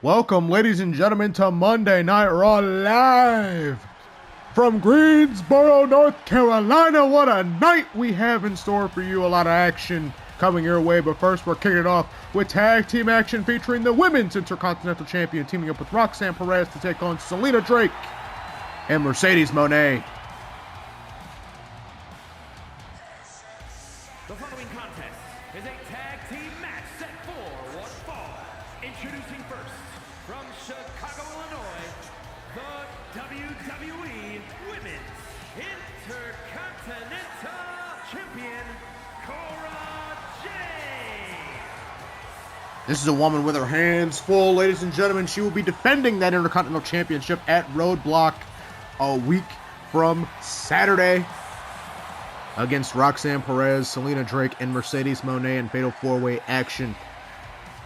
Welcome, ladies and gentlemen, to Monday Night Raw live from Greensboro, North Carolina. What a night we have in store for you. A lot of action coming your way, but first we're kicking it off with tag team action featuring the Women's Intercontinental Champion teaming up with Roxanne Perez to take on Selina Drake and Mercedes Moné. The following contest is a tag team match set for one fall. Introducing first, from Chicago, Illinois, the WWE Women's Intercontinental Champion, Cora Jade. This is a woman with her hands full, ladies and gentlemen. She will be defending that Intercontinental Championship at Roadblock a week from Saturday against Roxanne Perez, Selina Drake, and Mercedes Moné in Fatal 4-Way action.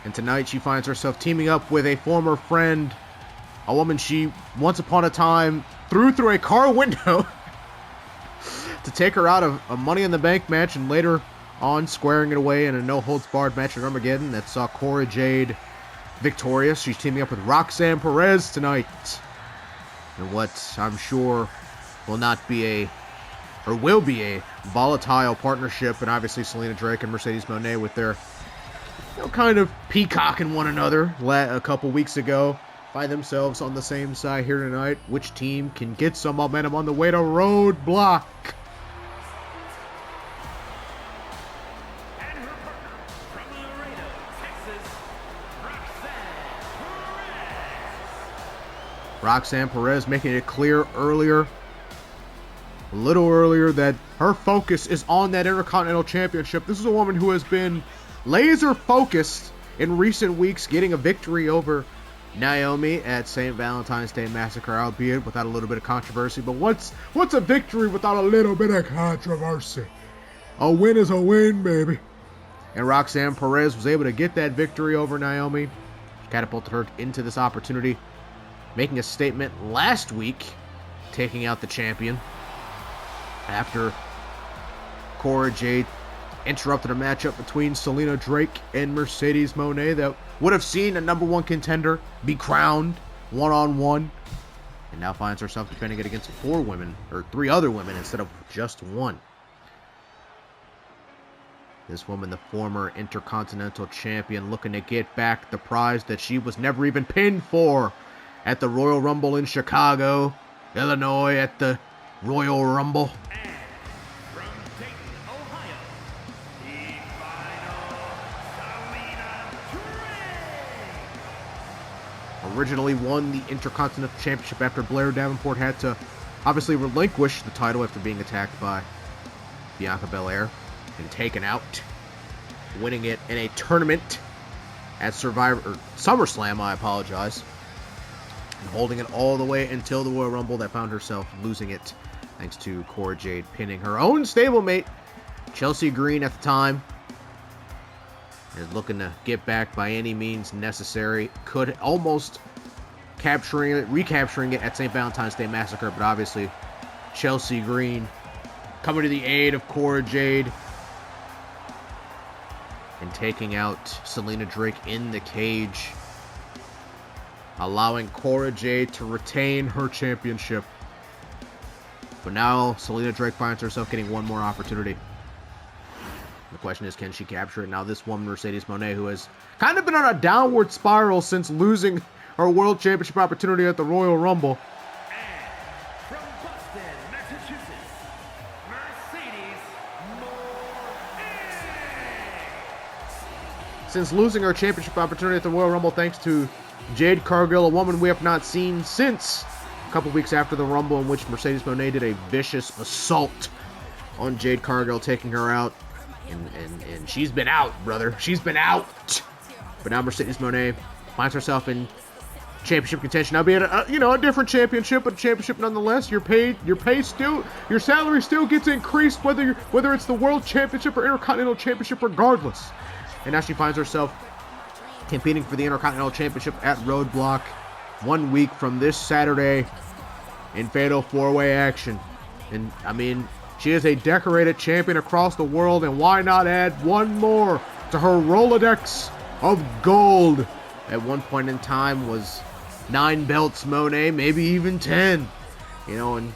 And tonight she finds herself teaming up with a former friend, a woman she once upon a time threw through a car window to take her out of a Money in the Bank match, and later on squaring it away in a no-holds-barred match at Armageddon that saw Cora Jade victorious. She's teaming up with Roxanne Perez tonight in what I'm sure will be a volatile partnership, and obviously Selina Drake and Mercedes Moné with their kind of peacocking one another a couple weeks ago, find themselves on the same side here tonight. Which team can get some momentum on the way to Roadblock? And her partner from Laredo, Texas, Roxanne Perez making it clear a little earlier, that her focus is on that Intercontinental Championship. This is a woman who has been laser focused in recent weeks, getting a victory over Naomi at St. Valentine's Day Massacre, albeit without a little bit of controversy. But what's a victory without a little bit of controversy? A win is a win, baby. And Roxanne Perez was able to get that victory over Naomi, catapulted her into this opportunity, making a statement last week, taking out the champion after Cora Jade interrupted a matchup between Selina Drake and Mercedes Moné that would have seen a number one contender be crowned one-on-one, and now finds herself defending it against three other women instead of just one. This woman, the former Intercontinental Champion, looking to get back the prize that she was never even pinned for at the Royal Rumble in Chicago, Illinois, at the Royal Rumble. And from Dayton, Ohio, the final, Selina Drake. Originally won the Intercontinental Championship after Blair Davenport had to obviously relinquish the title after being attacked by Bianca Belair and taken out, winning it in a tournament at SummerSlam, I apologize, and holding it all the way until the Royal Rumble that found herself losing it thanks to Cora Jade pinning her own stablemate, Chelsea Green, at the time. Is looking to get back by any means necessary. Could almost recapturing it at St. Valentine's Day Massacre, but obviously Chelsea Green coming to the aid of Cora Jade and taking out Selina Drake in the cage, allowing Cora Jade to retain her championship. But now Selina Drake finds herself getting one more opportunity. The question is, can she capture it? Now this woman, Mercedes Moné, who has kind of been on a downward spiral since losing her World Championship opportunity at the Royal Rumble. And from Boston, Massachusetts, Mercedes Moné. Since losing her championship opportunity at the Royal Rumble thanks to Jade Cargill, a woman we have not seen since a couple weeks after the Rumble, in which Mercedes Moné did a vicious assault on Jade Cargill, taking her out. And she's been out, brother. She's been out. But now Mercedes Moné finds herself in championship contention. Albeit a different championship, but a championship nonetheless. Your salary still gets increased whether it's the World Championship or Intercontinental Championship, regardless. And now she finds herself competing for the Intercontinental Championship at Roadblock 1 week from this Saturday in Fatal 4-Way action. And I mean, she is a decorated champion across the world, and why not add one more to her Rolodex of gold at one point in time was 9 belts, Moné, maybe even 10. You know, and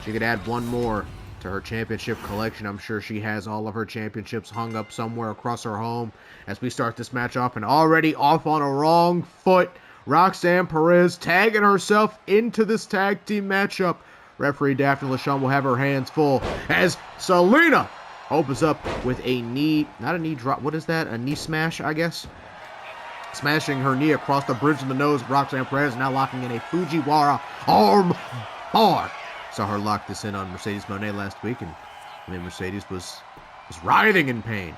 she could add one more to her championship collection. I'm sure she has all of her championships hung up somewhere across her home as we start this match off. And already off on a wrong foot, Roxanne Perez tagging herself into this tag team matchup. Referee Daphne LaShawn will have her hands full as Selina opens up with a knee, not a knee drop, what is that? A knee smash, I guess? Smashing her knee across the bridge of the nose. Roxanne Perez now locking in a Fujiwara arm bar. Saw her lock this in on Mercedes Moné last week, and Mercedes was writhing in pain.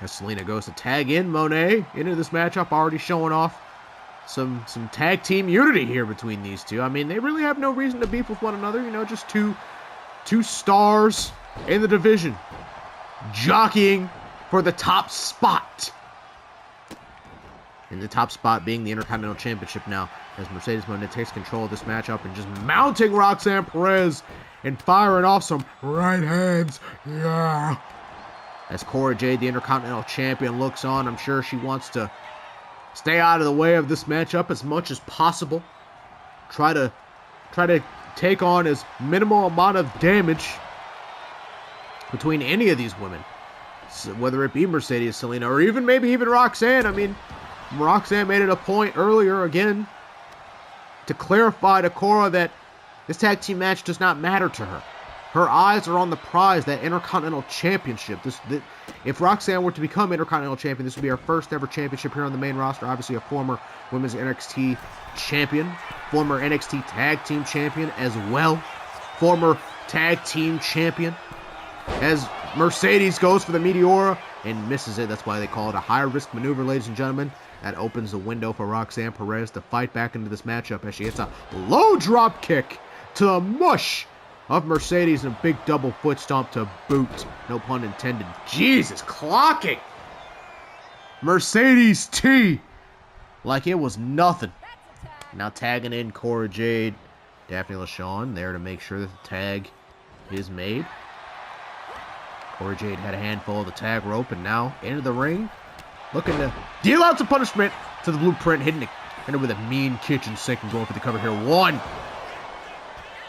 As Selina goes to tag in Moné into this matchup, already showing off some tag team unity here between these two. I mean, they really have no reason to beef with one another. You know, just two stars in the division jockeying for the top spot. And the top spot being the Intercontinental Championship now, as Mercedes Moné takes control of this matchup and just mounting Roxanne Perez and firing off some right hands. Yeah. As Cora Jade, the Intercontinental Champion, looks on, I'm sure she wants to stay out of the way of this matchup as much as possible. Try to take on as minimal amount of damage between any of these women. So whether it be Mercedes, Selina, or maybe even Roxanne. I mean, Roxanne made it a point earlier, again, to clarify to Cora that this tag team match does not matter to her. Her eyes are on the prize, that Intercontinental Championship. If Roxanne were to become Intercontinental Champion, this would be her first ever championship here on the main roster. Obviously a former Women's NXT Champion, former NXT Tag Team Champion as well, former Tag Team Champion. As Mercedes goes for the Meteora and misses it. That's why they call it a high-risk maneuver, ladies and gentlemen. That opens the window for Roxanne Perez to fight back into this matchup as she hits a low drop kick to the mush of Mercedes and a big double foot stomp to boot. No pun intended. Jesus, clocking Mercedes T like it was nothing. Now tagging in Cora Jade, Daphne LaShawn there to make sure that the tag is made. Cora Jade had a handful of the tag rope and now into the ring, looking to deal out some punishment to the Blueprint, hitting it with a mean kitchen sink and going for the cover here. One.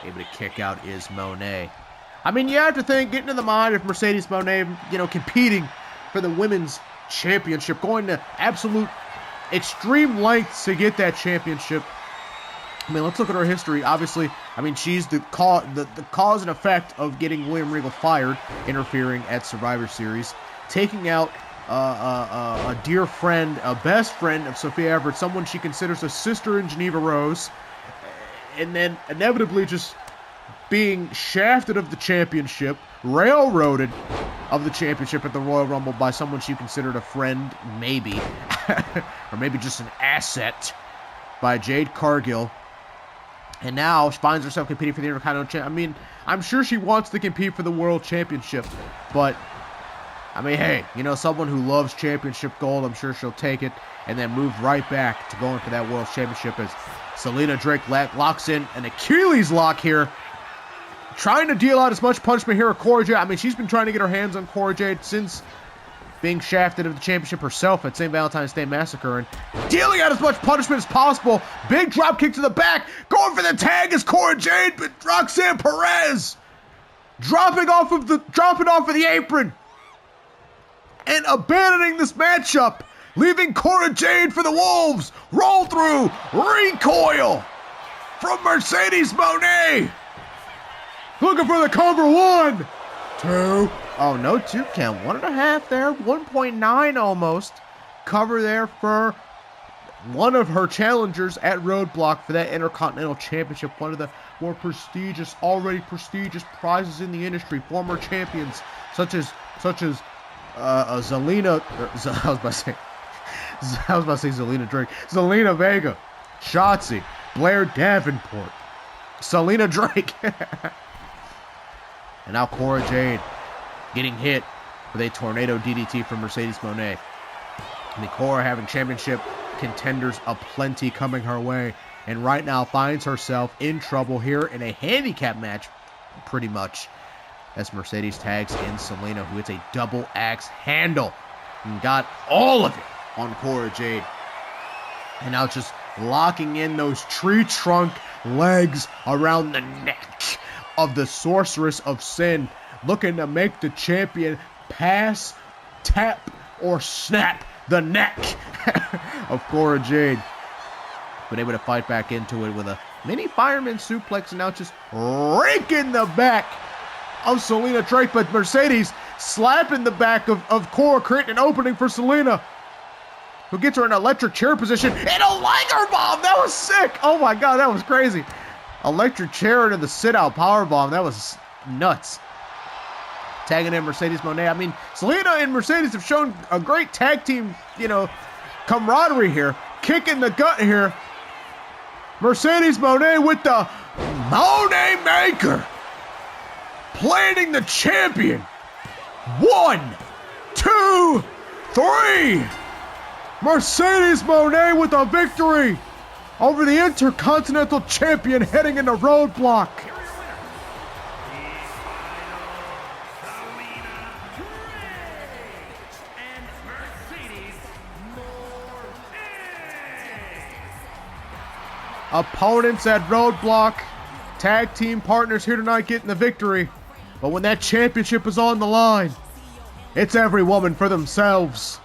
Able to kick out is Moné. I mean, you have to think, get into the mind of Mercedes Moné, you know, competing for the women's championship, going to absolute extreme lengths to get that championship. I mean, let's look at her history. Obviously, I mean, she's the cause and effect of getting William Regal fired, interfering at Survivor Series, taking out a dear friend, a best friend of Sophia Everett, someone she considers a sister in Geneva Rose, and then inevitably just being shafted of the championship, railroaded of the championship at the Royal Rumble by someone she considered a friend, maybe, or maybe just an asset, by Jade Cargill. And now she finds herself competing for the Intercontinental Championship. I mean, I'm sure she wants to compete for the World Championship, but I mean, hey, you know, someone who loves championship gold, I'm sure she'll take it and then move right back to going for that World Championship as Selina Drake locks in an Achilles lock here, trying to deal out as much punishment here at Cora Jade. I mean, she's been trying to get her hands on Cora Jade since being shafted of the championship herself at St. Valentine's Day Massacre and dealing out as much punishment as possible. Big drop kick to the back, going for the tag as Cora Jade, but Roxanne Perez dropping off of the apron and abandoning this matchup, leaving Cora Jade for the Wolves. Roll through, recoil from Mercedes Moné. Looking for the cover. 1, 2. Oh, no 2 count. 1.5 there. 1.9 almost. Cover there for one of her challengers at Roadblock for that Intercontinental Championship. One of the more prestigious, already prestigious prizes in the industry. Former champions such as Zelina. I was about to say Zelina Drake. Zelina Vega, Shotzi, Blair Davenport, Selina Drake. And now Cora Jade getting hit with a tornado DDT from Mercedes Moné. I mean, Cora having championship contenders aplenty coming her way, and right now finds herself in trouble here in a handicap match, pretty much, as Mercedes tags in Selina, who hits a double axe handle and got all of it on Cora Jade. And now just locking in those tree trunk legs around the neck of the Sorceress of Sin, looking to make the champion pass, tap, or snap the neck of Cora Jade. But able to fight back into it with a mini fireman suplex, and now just raking the back of Selina Drake, but Mercedes slapping the back of Cora, creating an opening for Selina, who gets her in an electric chair position, and a Liger Bomb! That was sick! Oh my god, that was crazy. Electric chair into the sit-out power bomb. That was nuts. Tagging in Mercedes Moné. I mean, Selina and Mercedes have shown a great tag team, camaraderie here. Kicking the gut here. Mercedes Moné with the Moné Maker. Planting the champion. 1, 2, 3. Mercedes Moné with a victory over the Intercontinental Champion heading into Roadblock. Opponents at Roadblock, tag team partners here tonight getting the victory. But when that championship is on the line, it's every woman for themselves.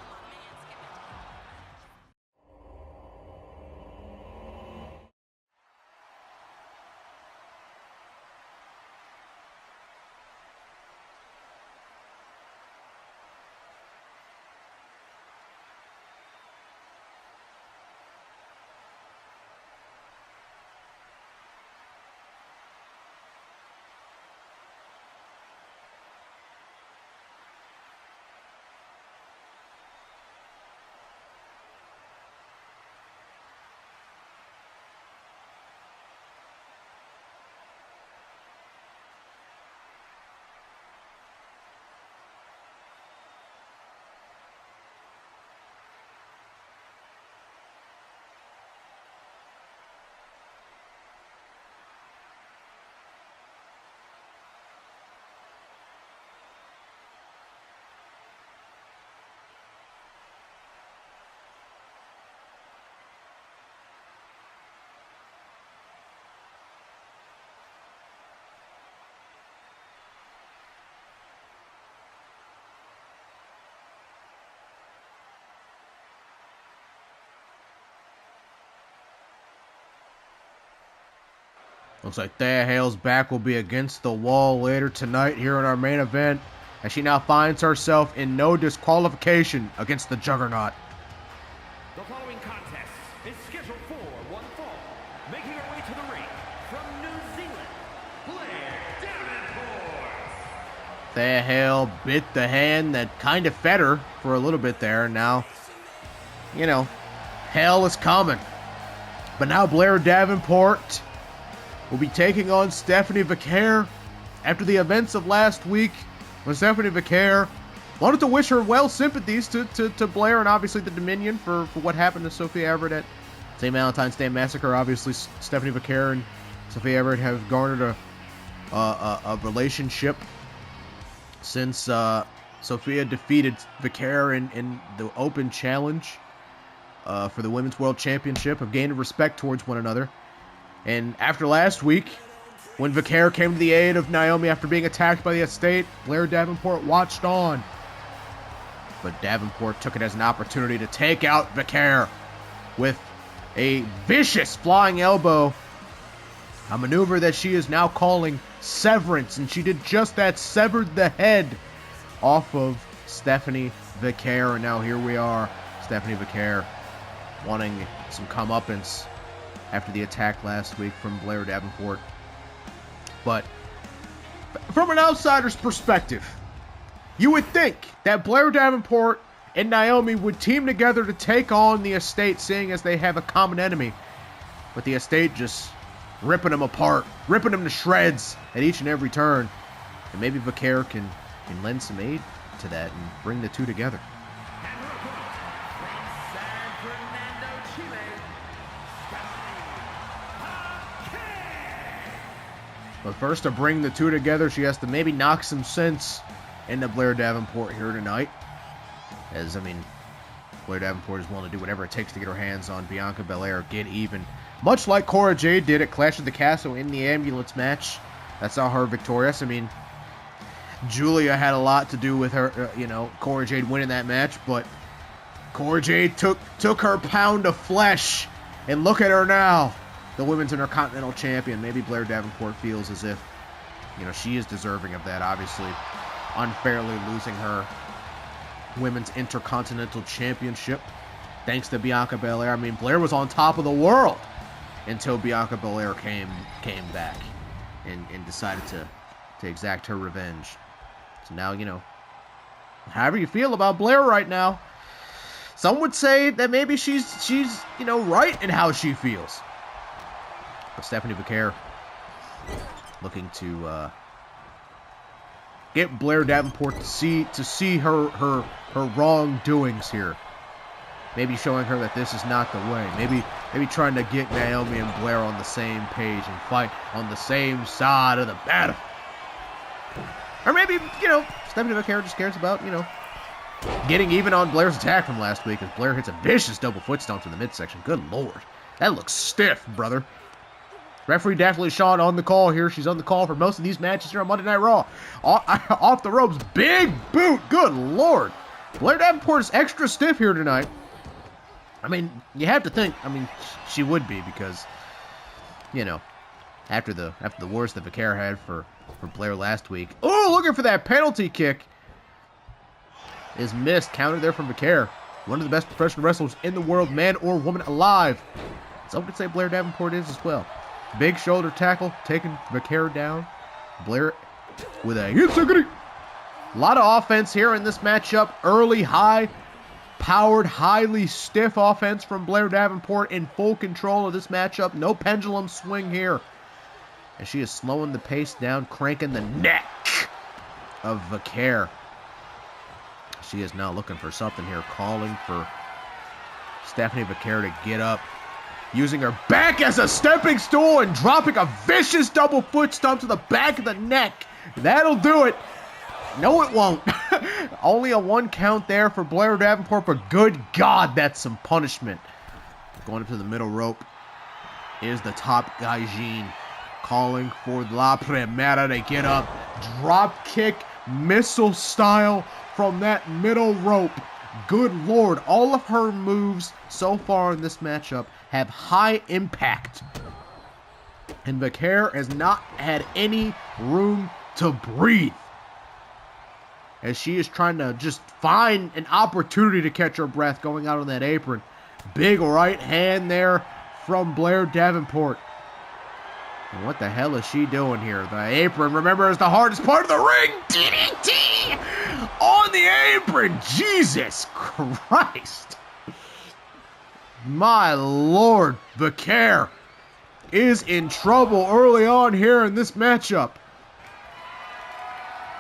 Looks like Thea Hail's back will be against the wall later tonight here in our main event, as she now finds herself in no disqualification against the Juggernaut. The following contest is scheduled for one fall. Making her way to the ring from New Zealand, Blair Davenport. Thea Hail bit the hand that kind of fed her for a little bit there, and now, hell is coming. But now Blair Davenport will be taking on Stephanie Vaquer after the events of last week, when Stephanie Vaquer wanted to wish her well sympathies to Blair and obviously the Dominion for what happened to Sophia Everett at St. Valentine's Day Massacre. Obviously, Stephanie Vaquer and Sophia Everett have garnered a relationship since Sophia defeated Vaquer in the Open Challenge for the Women's World Championship, have gained respect towards one another. And after last week, when Vaquer came to the aid of Naomi after being attacked by the Estate, Blair Davenport watched on. But Davenport took it as an opportunity to take out Vaquer with a vicious flying elbow, a maneuver that she is now calling severance, and she did just that, severed the head off of Stephanie Vaquer. And now here we are, Stephanie Vaquer wanting some comeuppance after the attack last week from Blair Davenport. But from an outsider's perspective, you would think that Blair Davenport and Naomi would team together to take on the Estate, seeing as they have a common enemy. But the Estate just ripping them apart, ripping them to shreds at each and every turn. And maybe Vaquer can lend some aid to that and bring the two together. But first, to bring the two together, she has to maybe knock some sense into Blair Davenport here tonight. As, Blair Davenport is willing to do whatever it takes to get her hands on Bianca Belair, get even. Much like Cora Jade did at Clash of the Castle in the ambulance match. That saw her victorious. I mean, Julia had a lot to do with her, Cora Jade winning that match, but Cora Jade took her pound of flesh, and look at her now, the Women's Intercontinental Champion. Maybe Blair Davenport feels as if, she is deserving of that, obviously, unfairly losing her Women's Intercontinental Championship, thanks to Bianca Belair. I mean, Blair was on top of the world until Bianca Belair came back and decided to exact her revenge. So now, however you feel about Blair right now, some would say that maybe she's right in how she feels. But Stephanie Vaquer looking to get Blair Davenport to see her wrongdoings here. Maybe showing her that this is not the way. Maybe trying to get Naomi and Blair on the same page and fight on the same side of the battle. Or maybe, Stephanie Vaquer just cares about, getting even on Blair's attack from last week as Blair hits a vicious double foot stomp to the midsection. Good lord. That looks stiff, brother. Referee Daphne Shaw on the call here. She's on the call for most of these matches here on Monday Night Raw. Off the ropes. Big boot. Good lord. Blair Davenport is extra stiff here tonight. I mean, you have to think. I mean, she would be because, after the worst that Vaquer had for Blair last week. Oh, looking for that penalty kick. Is missed. Counter there from Vaquer. One of the best professional wrestlers in the world, man or woman alive. Some could say Blair Davenport is as well. Big shoulder tackle, taking Vaquer down. Blair with a lot of offense here in this matchup. Early, high-powered, highly stiff offense from Blair Davenport in full control of this matchup. No pendulum swing here. And she is slowing the pace down, cranking the neck of Vaquer. She is now looking for something here, calling for Stephanie Vaquer to get up. Using her back as a stepping stool and dropping a vicious double foot stomp to the back of the neck. That'll do it. No, it won't. Only a 1 count there for Blair Davenport, but good God, that's some punishment. Going up to the middle rope is the top guy, Jean. Calling for La Primera to get up. Drop kick, missile style from that middle rope. Good Lord, all of her moves so far in this matchup have high impact. And Vaquer has not had any room to breathe, as she is trying to just find an opportunity to catch her breath going out on that apron. Big right hand there from Blair Davenport. And what the hell is she doing here? The apron, remember, is the hardest part of the ring. DDT on the apron. Jesus Christ. My Lord, Vaquer is in trouble early on here in this matchup.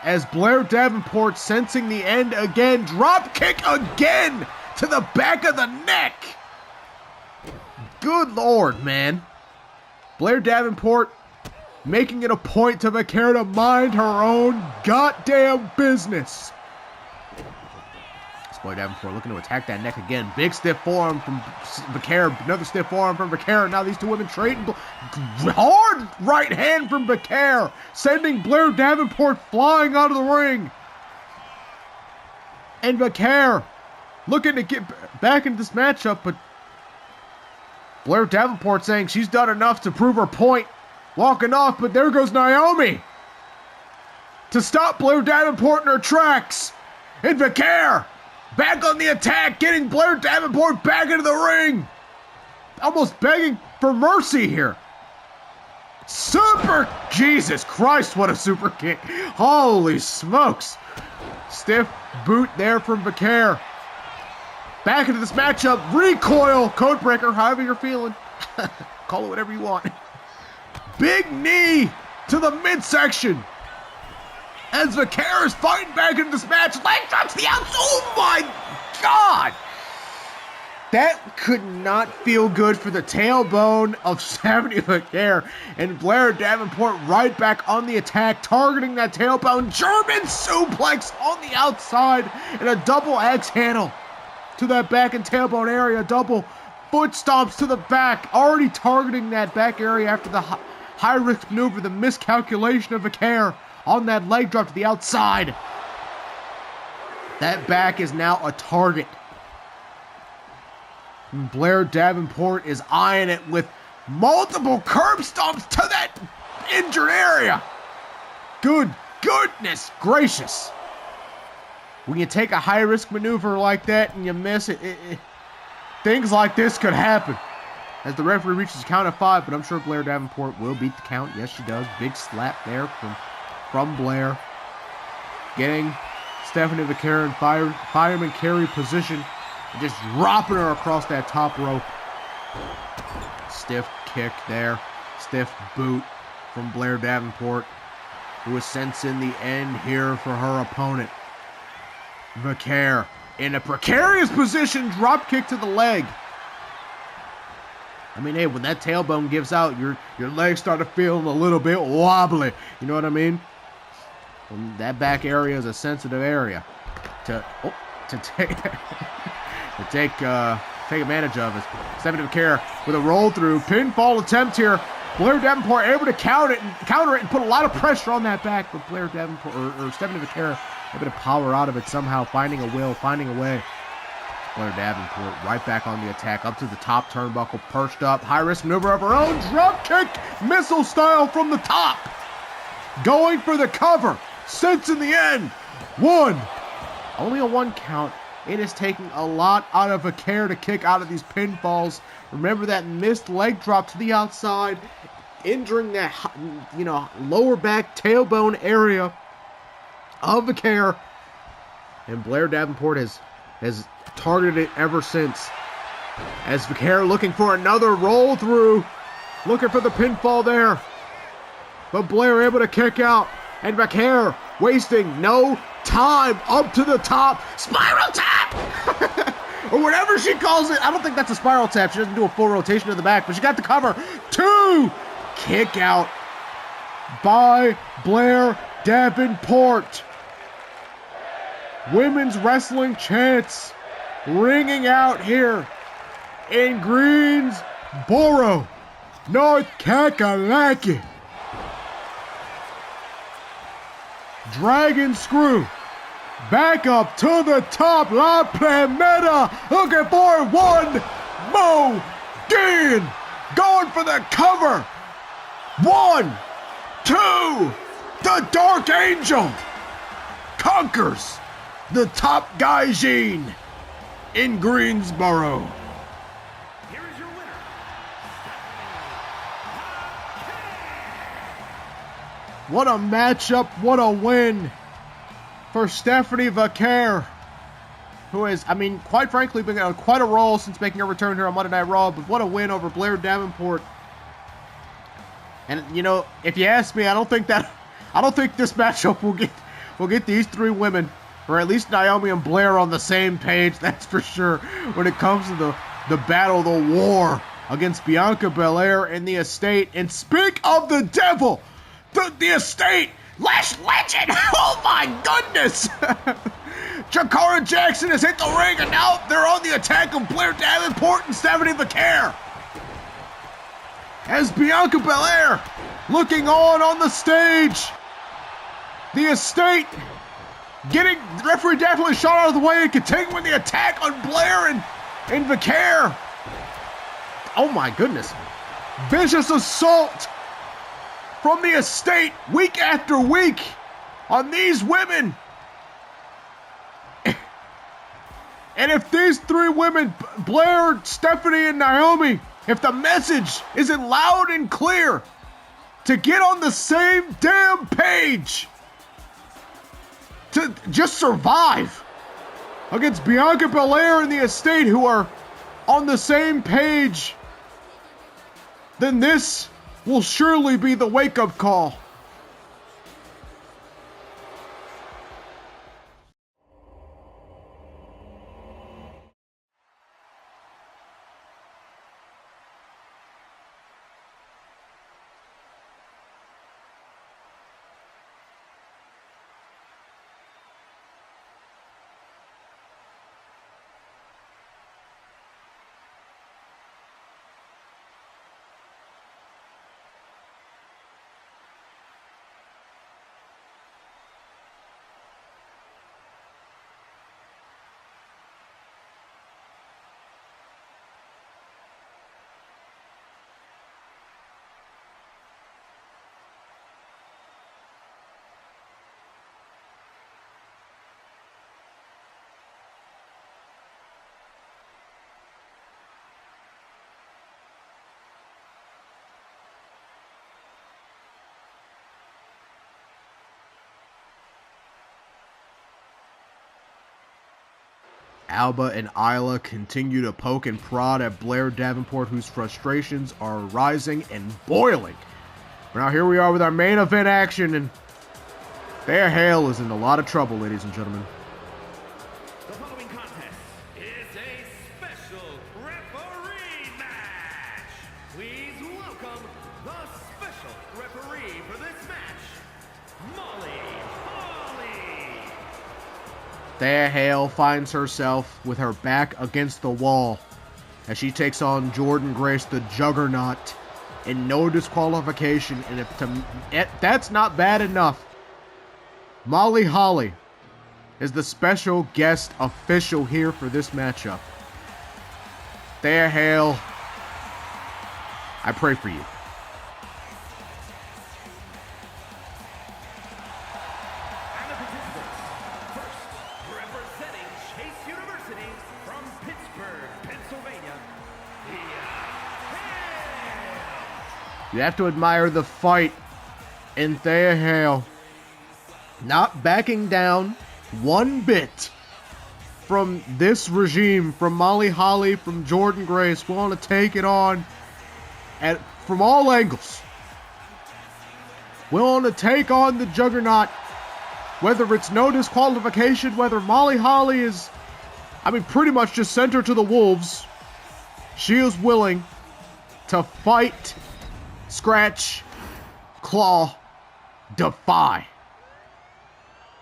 As Blair Davenport, sensing the end again, drop kick again to the back of the neck. Good Lord, man. Blair Davenport making it a point to Vaquer to mind her own goddamn business. Blair Davenport looking to attack that neck again. Big stiff forearm from Vaquer. Another stiff forearm from Vaquer. Now these two women trading. Hard right hand from Vaquer, sending Blair Davenport flying out of the ring. And Vaquer looking to get back into this matchup, but Blair Davenport saying she's done enough to prove her point. Walking off, but there goes Naomi to stop Blair Davenport in her tracks. And Vaquer back on the attack, getting Blair Davenport back into the ring. Almost begging for mercy here. Super, Jesus Christ, what a super kick. Holy smokes. Stiff boot there from Vaquer. Back into this matchup, recoil, codebreaker, however you're feeling. Call it whatever you want. Big knee to the midsection. As Vaquer is fighting back into this match, leg drops the outs. Oh my God! That could not feel good for the tailbone of Stephanie Vaquer. And Blair Davenport right back on the attack, targeting that tailbone. German suplex on the outside and a double axe handle. to that back and tailbone area. Double foot stomps to the back. Already targeting that back area after the high-risk maneuver. The miscalculation of Vaquer on that leg drop to the outside. That back is now a target. And Blair Davenport is eyeing it with multiple curb stomps to that injured area. Goodness gracious. When you take a high-risk maneuver like that and you miss it, things like this could happen. As the referee reaches count of 5, but I'm sure Blair Davenport will beat the count. Yes, she does. Big slap there from Blair. Getting Stephanie Vaquer in fireman carry position and just dropping her across that top rope. Stiff kick there. Stiff boot from Blair Davenport, who is sensing the end here for her opponent. Vaquer in a precarious position, drop kick to the leg. I mean, hey, when that tailbone gives out, your legs start to feel a little bit wobbly. You know what I mean? And that back area is a sensitive area to take advantage of. Stephanie Vaquer with a roll through pinfall attempt here. Blair Davenport able to counter it and put a lot of pressure on that back, but Blair Davenport or Stephanie Vaquer able to power out of it somehow, finding a way. Blair Davenport right back on the attack, up to the top turnbuckle, perched up, high-risk maneuver of her own, drop kick, missile style from the top. Going for the cover, sensing the end. Only a 1 count. It is taking a lot out of Vaquer to kick out of these pinfalls. Remember that missed leg drop to the outside, injuring that, lower back tailbone area of Vaquer. And Blair Davenport has targeted it ever since. As Vaquer looking for another roll through, looking for the pinfall there. But Blair able to kick out, and Vaquer wasting no time, up to the top, spiral tap! Or whatever she calls it. I don't think that's a spiral tap. She doesn't do a full rotation to the back, but she got the cover. 2! Kick out by Blair Davenport. Women's wrestling chants ringing out here in Greensboro, North Kakalaki. Dragon screw. Back up to the top. La Primera. Looking for 1. Moné. Going for the cover. 1, 2. The Dark Angel conquers the top gaijin in Greensboro. Here is your winner. What a matchup, what a win for Stephanie Vaquer, who has, quite frankly, been on quite a roll since making her return here on Monday Night Raw, but what a win over Blair Davenport. And, if you ask me, I don't think this matchup will get these 3 women, or at least Naomi and Blair, on the same page, that's for sure, when it comes to the battle, the war against Bianca Belair and the Estate. And speak of the devil, the Estate, Lash Legend, oh my goodness! Cora Jackson has hit the ring, and now they're on the attack of Blair Davenport and Stephanie Vaquer. As Bianca Belair looking on the stage, the Estate getting the referee definitely shot out of the way and continuing the attack on Blair and Vaquer. Oh my goodness. Vicious assault from the Estate week after week on these women. And if these 3 women, Blair, Stephanie, and Naomi, if the message isn't loud and clear to get on the same damn page, to just survive against Bianca Belair and the Estate, who are on the same page, then this will surely be the wake-up call. Alba and Isla continue to poke and prod at Blair Davenport, whose frustrations are rising and boiling. But now here we are with our main event action, and Thea Hail is in a lot of trouble, ladies and gentlemen. The following contest is a special referee match. Please welcome the special referee for this match, Molly. Thea Hail finds herself with her back against the wall as she takes on Jordynne Grace, the Juggernaut, in no disqualification. And if that's not bad enough, Molly Holly is the special guest official here for this matchup. Thea Hail, I pray for you. And the participants, first, representing Chase University from Pittsburgh, Pennsylvania, Thea Hail. You have to admire the fight in Thea Hail. Not backing down one bit from this regime, from Molly Holly, from Jordynne Grace. Willing to take it on from all angles. Willing to take on the Juggernaut, whether it's no disqualification, whether Molly Holly is, pretty much just sent her to the wolves. She is willing to fight, scratch, claw, defy.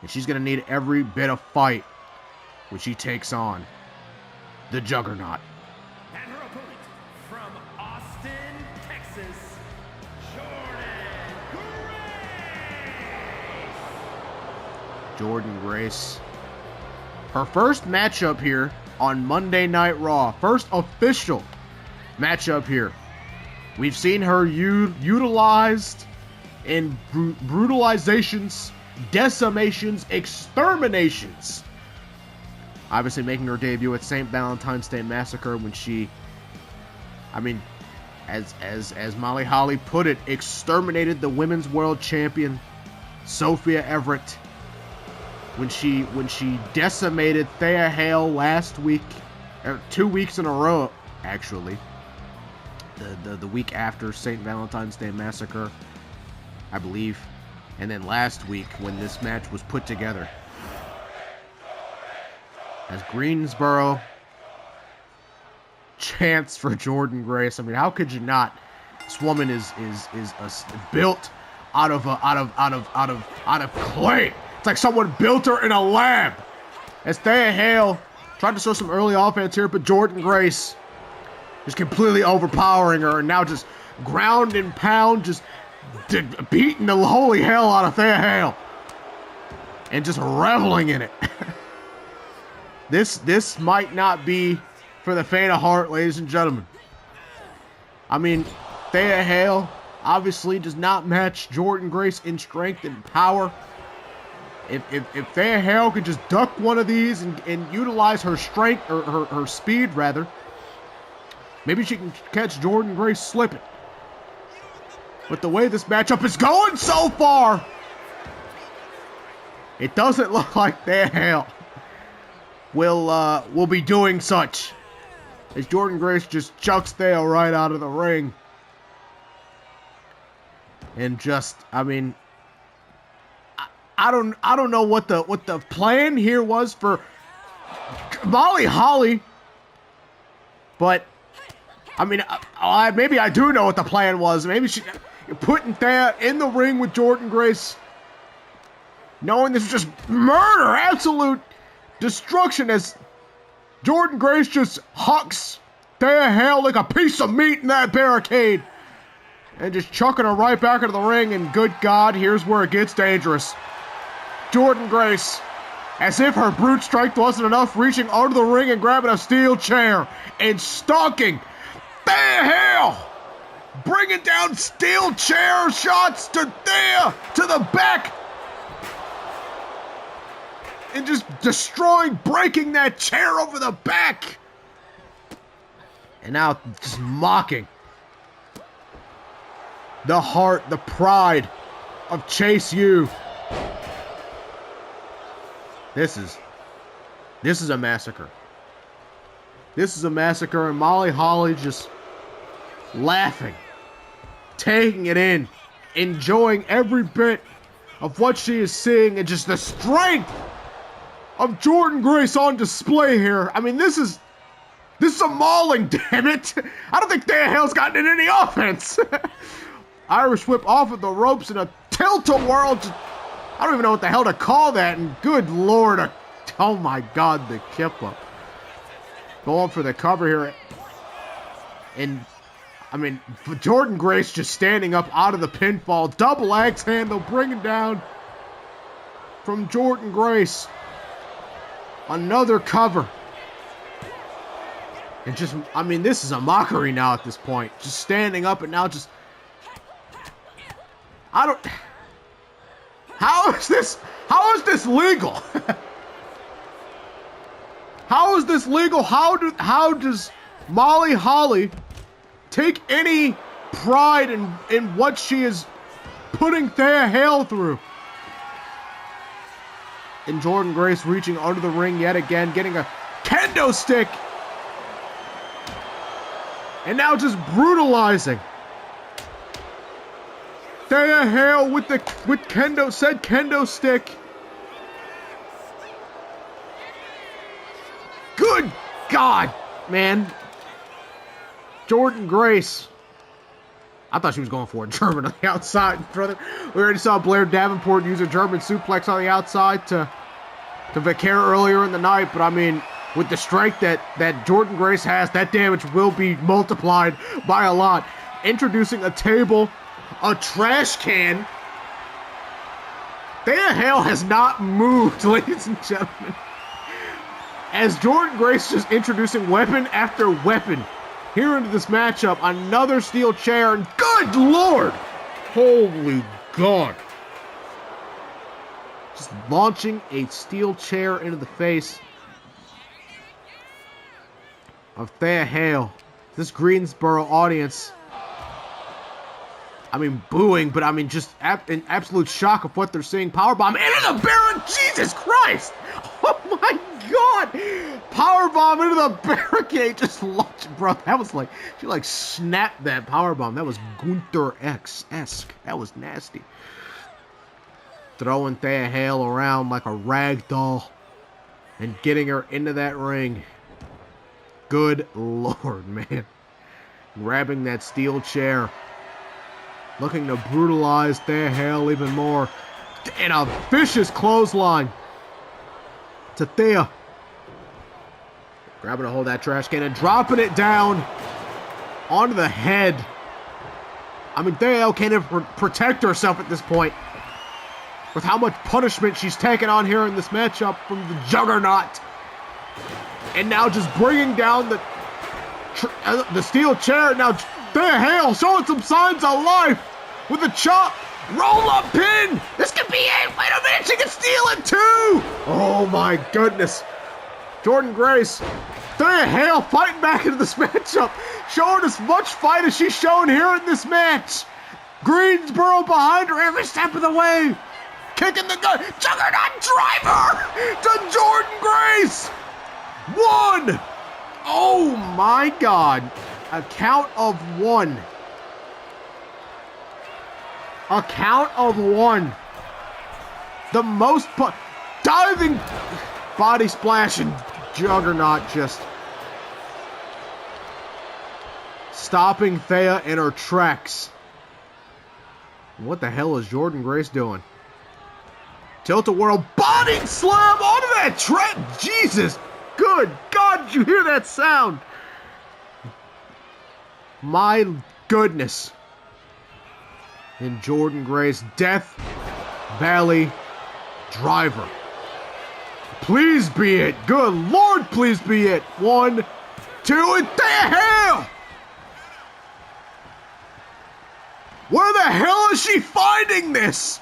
And she's going to need every bit of fight when she takes on the Juggernaut. And her opponent from Austin, Texas, Jordynne Grace. Her first matchup here on Monday Night Raw. First official matchup here. We've seen her utilized in brutalizations, decimations, exterminations. Obviously making her debut at St. Valentine's Day Massacre when she, as Molly Holly put it, exterminated the Women's World Champion, Sophia Everett. When she decimated Thea Hail last week, 2 weeks in a row, actually. The week after St. Valentine's Day Massacre, I believe. And then last week when this match was put together. As Greensboro chants for Jordynne Grace. How could you not? This woman is built out of clay. It's like someone built her in a lab. As Thea Hail tried to show some early offense here, but Jordynne Grace just completely overpowering her, and now just ground and pound, just beating the holy hell out of Thea Hail, and just reveling in it. This might not be for the faint of heart, ladies and gentlemen. Thea Hail obviously does not match Jordynne Grace in strength and power. If Thea Hail could just duck one of these and utilize her strength, or her speed rather, maybe she can catch Jordynne Grace slipping. But the way this matchup is going so far, it doesn't look like Thea Hail will be doing such. As Jordynne Grace just chucks Thea right out of the ring. And just, I don't know what the plan here was for Molly Holly, but maybe I do know what the plan was. Maybe she putting Thea in the ring with Jordynne Grace, knowing this was just murder, absolute destruction, as Jordynne Grace just hucks Thea Hail like a piece of meat in that barricade, and just chucking her right back into the ring. And good God, here's where it gets dangerous. Jordynne Grace, as if her brute strength wasn't enough, reaching under the ring and grabbing a steel chair and stalking Thea Hail, bringing down steel chair shots to Thea to the back, and just destroying, breaking that chair over the back, and now just mocking the heart, the pride of Chase U. This is a massacre. This is a massacre, and Molly Holly just laughing, taking it in, enjoying every bit of what she is seeing, and just the strength of Jordynne Grace on display here. I mean, this is a mauling, damn it. I don't think Thea Hail's gotten in any offense. Irish whip off of the ropes and a tilt-a-whirl. I don't even know what the hell to call that. And good Lord, oh my God, the kip up. Going for the cover here. And, I mean, Jordynne Grace just standing up out of the pinfall. Double axe handle, bringing down from Jordynne Grace. Another cover. And just, I mean, this is a mockery now at this point. Just standing up and now just... How is this legal? How is this legal? How does Molly Holly take any pride in what she is putting Thea Hail through? And Jordynne Grace reaching under the ring yet again, getting a kendo stick. And now just brutalizing Thea Hail with kendo stick. Good God, man. Jordynne Grace. I thought she was going for a German on the outside, brother. We already saw Blair Davenport use a German suplex on the outside to Vaquer earlier in the night, but I mean, with the strength that Jordynne Grace has, that damage will be multiplied by a lot. Introducing a table, a trash can. Thea Hail has not moved, ladies and gentlemen. As Jordynne Grace just introducing weapon after weapon here into this matchup. Another steel chair, and good Lord! Holy God. Just launching a steel chair into the face of Thea Hail. This Greensboro audience, I mean, booing, but I mean, just in absolute shock of what they're seeing. Powerbomb into the barricade. Jesus Christ! Oh my God! Powerbomb into the barricade. Just launched, bro. That was like, she like snapped that powerbomb. That was Gunther X-esque. That was nasty. Throwing Thea Hail around like a rag doll and getting her into that ring. Good Lord, man. Grabbing that steel chair. Looking to brutalize Thea Hail even more. And a vicious clothesline to Thea. Grabbing a hold of that trash can and dropping it down onto the head. I mean, Thea Hail can't even protect herself at this point with how much punishment she's taken on here in this matchup from the Juggernaut. And now just bringing down the steel chair. Now Thea Hail showing some signs of life with a chop. Roll up pin. This could be it. Wait a minute. She can steal it too. Oh my goodness. Jordynne Grace. Thea Hail fighting back into this matchup. Showing as much fight as she's shown here in this match. Greensboro behind her every step of the way. Kicking the gun. Juggernaut driver to Jordynne Grace. 1. Oh my God. A count of 1. A count of 1. The most diving body splash, and Juggernaut just stopping Thea in her tracks. What the hell is Jordynne Grace doing? Tilt-a-whirl body slam onto that track. Jesus. Good God, did you hear that sound? My goodness. And Jordynne Grace, Death Valley Driver. Please be it. Good Lord, please be it. 1, 2, and Thea Hail! Where the hell is she finding this?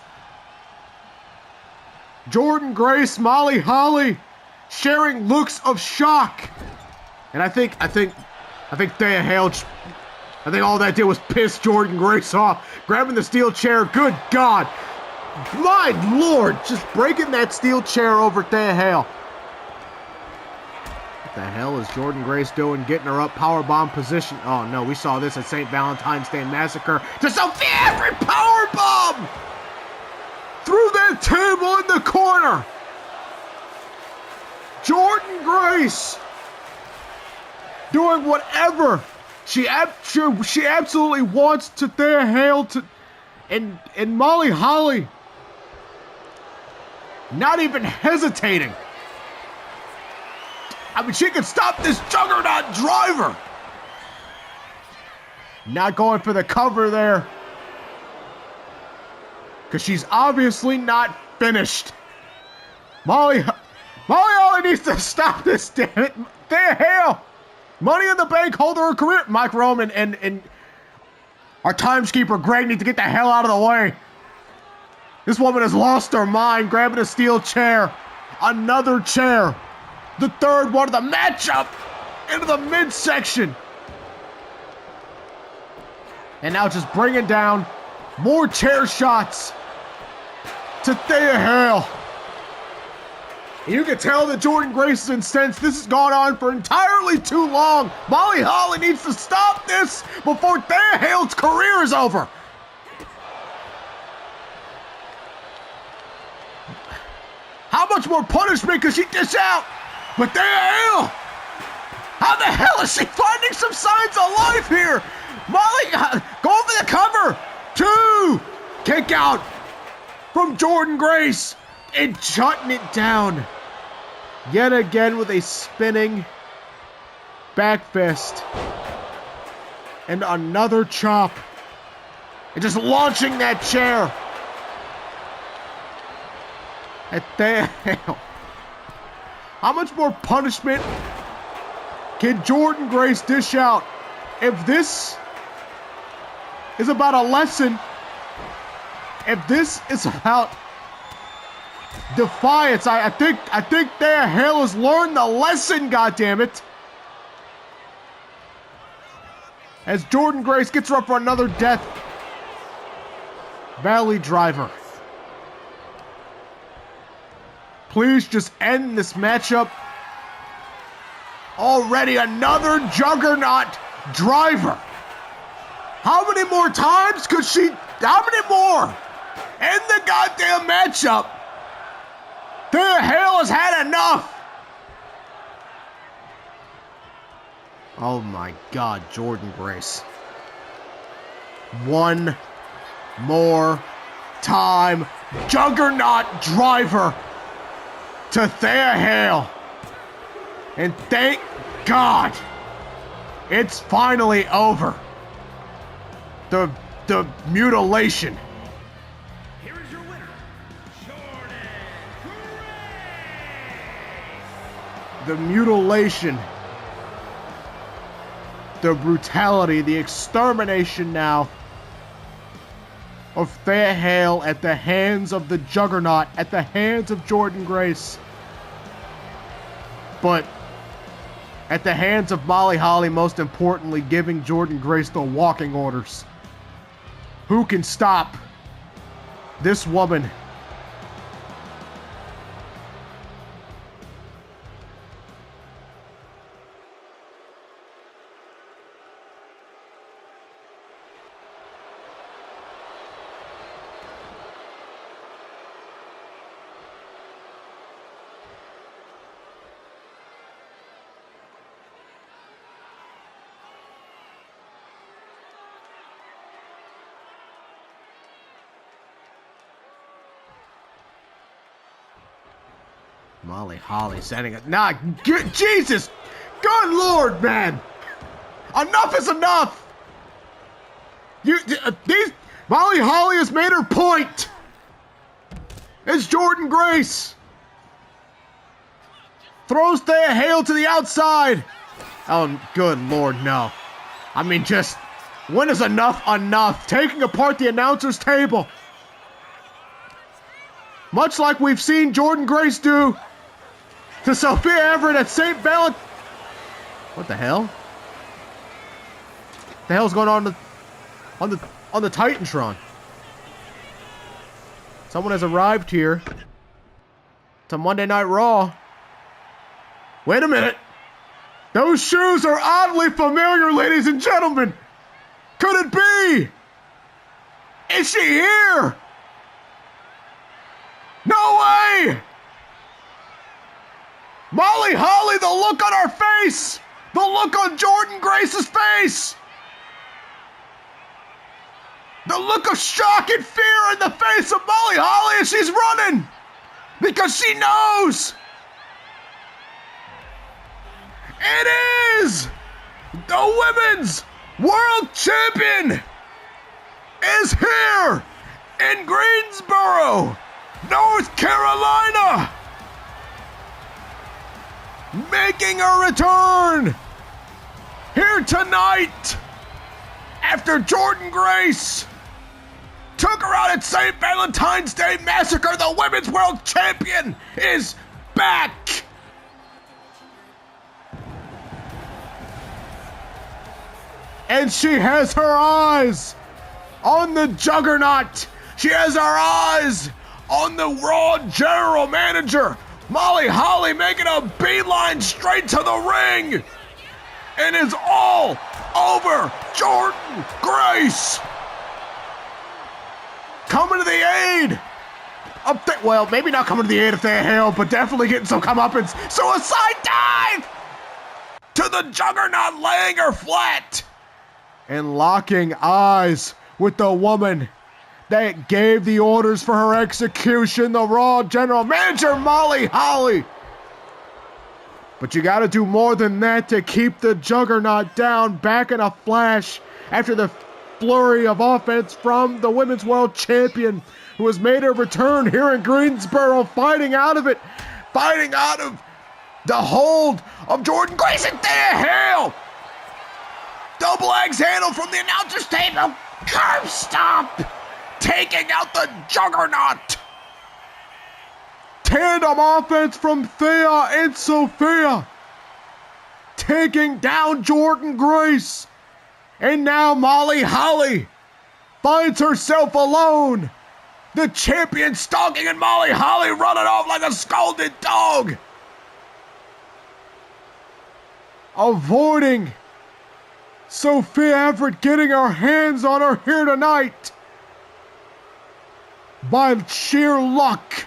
Jordynne Grace, Molly Holly sharing looks of shock. And I think Thea Hail, I think all that did was piss Jordynne Grace off. Grabbing the steel chair. Good God. My Lord. Just breaking that steel chair over Thea Hail. What the hell is Jordynne Grace doing? Getting her up, powerbomb position. Oh no, we saw this at St. Valentine's Day Massacre. To Sophia Everett, powerbomb! Through that table in the corner. Jordynne Grace doing whatever she absolutely wants to Thea Hail to, and Molly Holly not even hesitating. I mean, she can stop this juggernaut driver. Not going for the cover there, because she's obviously not finished. Molly Holly needs to stop this, damn it. Thea Hail, Money in the Bank holder of career. Mike Roman and our timeskeeper Greg need to get the hell out of the way. This woman has lost her mind, grabbing a steel chair. Another chair. The third one of the matchup into the midsection. And now just bringing down more chair shots to Thea Hail. You can tell that Jordynne Grace is incensed. This has gone on for entirely too long. Molly Holly needs to stop this before Thea Hail's career is over. How much more punishment could she dish out? But Thea Hail, how the hell is she finding some signs of life here? Molly, go for the cover. 2, kick out from Jordynne Grace and shutting it down. Yet again with a spinning back fist. And another chop. And just launching that chair at Thea Hail. How much more punishment can Jordynne Grace dish out? If this is about a lesson, if this is about defiance, I think Thea Hail has learned the lesson, goddammit. As Jordynne Grace gets her up for another Death Valley driver. Please just end this matchup. Already another juggernaut driver. How many more times could she, how many more? End the goddamn matchup. Thea Hail has had enough. Oh my God, Jordynne Grace. One more time. Juggernaut driver to Thea Hail. And thank God it's finally over. The mutilation. Here is your winner, Jordynne Grace. The mutilation. The brutality, the extermination now of Thea Hail at the hands of the Juggernaut, at the hands of Jordynne Grace. But at the hands of Molly Holly, most importantly, giving Jordynne Grace the walking orders. Who can stop this woman? Molly Holly setting it. Nah, Jesus! Good Lord, man! Enough is enough! Molly Holly has made her point! It's Jordynne Grace! Throws Thea Hail to the outside! Oh, good Lord, no. I mean, just, when is enough enough? Taking apart the announcer's table. Much like we've seen Jordynne Grace do to Sophia Everett at St. Valentine. What the hell? What the hell's going on on the Titantron? Someone has arrived here to Monday Night Raw. Wait a minute. Those shoes are oddly familiar, ladies and gentlemen. Could it be? Is she here? No way! Molly Holly, the look on her face! The look on Jordynne Grace's face! The look of shock and fear in the face of Molly Holly as she's running! Because she knows! It is! The Women's World Champion is here in Greensboro, North Carolina, making a return here tonight after Jordynne Grace took her out at St. Valentine's Day Massacre. The Women's World Champion is back. And she has her eyes on the Juggernaut. She has her eyes on the Raw General Manager. Molly Holly making a beeline straight to the ring. And is all over Jordynne Grace. Coming to the aid. Well, maybe not coming to the aid of Thea Hail, but definitely getting some comeuppance. Suicide dive! To the Juggernaut, laying her flat. And locking eyes with the woman that gave the orders for her execution, the Raw General Manager, Molly Holly. But you gotta do more than that to keep the Juggernaut down. Back in a flash after the flurry of offense from the Women's World Champion, who has made her return here in Greensboro, fighting out of it, fighting out of the hold of Jordynne Grace and Thea Hail. Double axe handle from the announcer's table. Curb stop. Taking out the Juggernaut. Tandem offense from Thea and Sophia. Taking down Jordynne Grace. And now Molly Holly finds herself alone. The champion stalking and Molly Holly running off like a scalded dog. Avoiding Sophia Everett getting her hands on her here tonight by sheer luck.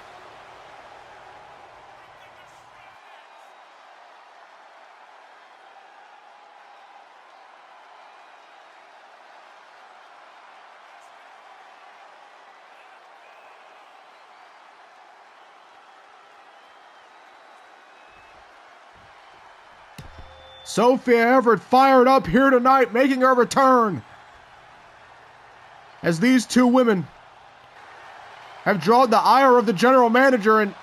Sophia Everett fired up here tonight, making her return. As these two women have drawn the ire of the general manager, and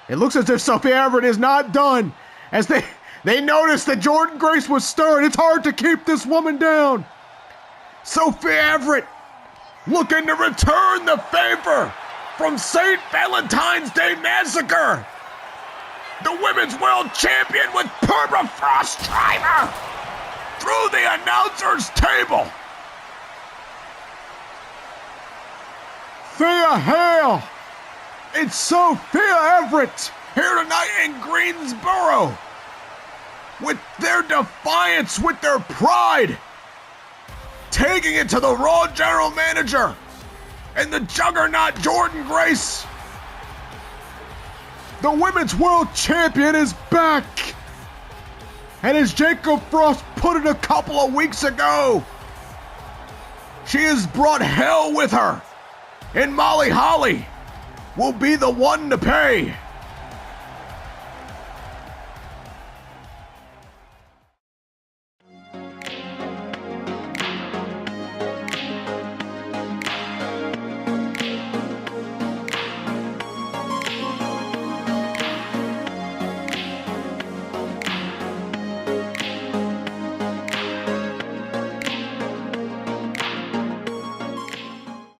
it looks as if Sophia Everett is not done. As they notice that Jordynne Grace was stirred. It's hard to keep this woman down. Sophia Everett looking to return the favor from St. Valentine's Day Massacre. The Women's World Champion with permafrost driver through the announcer's table. Thea Hail. It's Sophia Everett here tonight in Greensboro with their defiance, with their pride, taking it to the Raw General Manager and the Juggernaut Jordynne Grace. The Women's World Champion is back. And as Jacob Frost put it a couple of weeks ago, she has brought hell with her. And Molly Holly will be the one to pay.